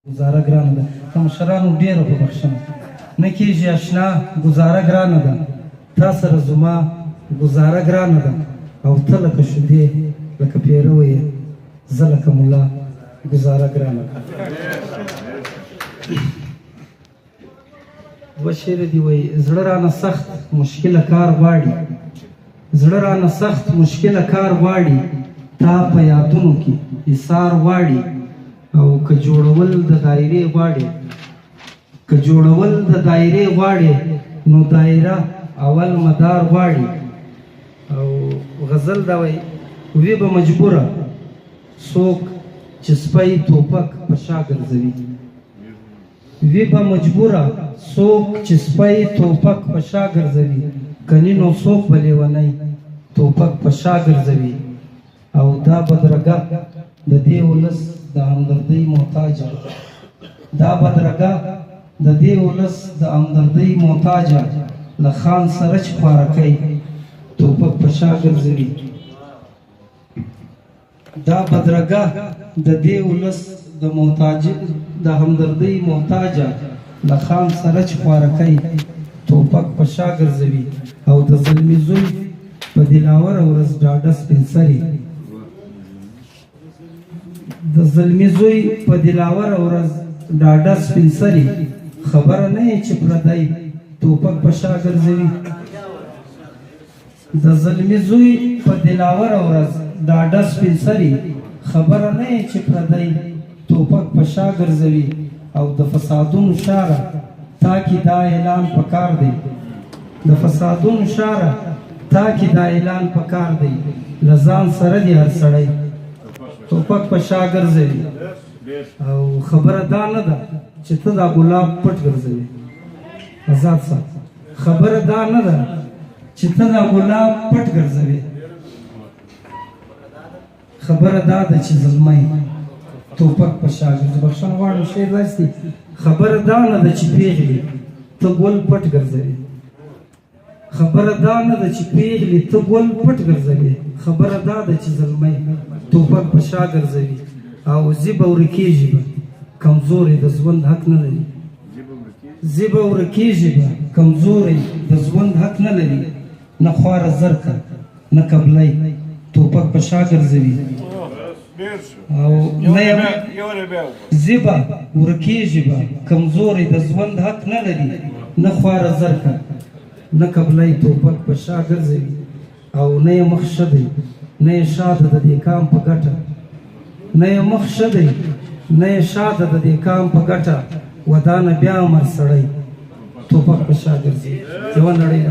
گزاره ګرانه ده که مشرانو ډېره په بخښنه نه کېږي اشنا ګزاره ګرانه ده تا سره زما ګزاره ګرانه ده او ته لکه شیدې لکه پیروه یې زه لکه ملا ګزاره ګرانه ده دوه شعر دي وایي زړه رانه سخت مشکله کار غواړي زړه رانه سخت مشکله کار غواړي تا په یادونو کې ایثار غواړي او که جوړول د دایرې غواړي که جوړول د دایرې غواړي نو دایره اول مدار غواړي او غزل دا وایي وی به مجبوره څوک چې سپی ټوپک په شا ګرځوي وی به مجبوره څوک چې سپی ټوپک په شا ګرځوي کني نو څوک به لیونی ټوپک په شا ګرځوي او دا بدرګه د دې ولس د همدردۍ محتاجه دا بدرګه د دې ولس د همدردۍ محتاجه له خان سره چې خواره کوي ټوپک په شا ګرځوي دا بدرګه د دې ولس د همدردۍ محتاجه له خان سره چې خواره کوي ټوپک په شا ګرځوي او د زلمي زوی په دلاوره ورځ ډاډه سپین سري د زلمي زوی په دلاوره ورځ ډاډه سپین سري خبره نه یې چې پردی ټوپک په شا ګرځوي د زلمي زوی په دلاوره ورځ ډاډه سپین سري خبره نه یې چې پردی ټوپک په شا ګرځوي او د فسادونو شاره تا کې دا اعلان پکار دی د فسادونو شاره تا کې دا اعلان پکار دی له ځان سره دی هر سړی ټوپک په شا ګرځوي او خبره دا نه ده چې ته دا ګلاب پټ ګرځوي آزاد صاحب خبره دا نه ده چې ته دا ګلاب پټ ګرځوي خبره دا ده چې زلمی ټوپک په شا ګرځوي بخښنه غواړم شعر داسې دی خبره دا نه ده چې پیغلې ته ګل پټ ګرځوي خبره دا نه ده چې پیغلې ته ګل پټ ګرځوي خبره دا ده چې زلمی ټوپک په شا ګرځوي او زیبه ورکېږي به کمزورې د ژوند حق نه لري زیبه ورکېږي به کمزورې د ژوند حق نه لري نه خواره زرکه نه قبلی ټوپک په شا ګرځوي او زیبه ورکېږي به کمزورې د ژوند حق نه لري نه خواره زرکه نه قبلی ټوپک په شا ګرځوي او نه یې مخ ښه دی نه یې شاده د دې کام په ګټه نه یې مخ ښه دی نه یې شاده د دې کام په ګټه ودانه بیا مر سړی ټوپک په شا ګرځي یوه نړۍ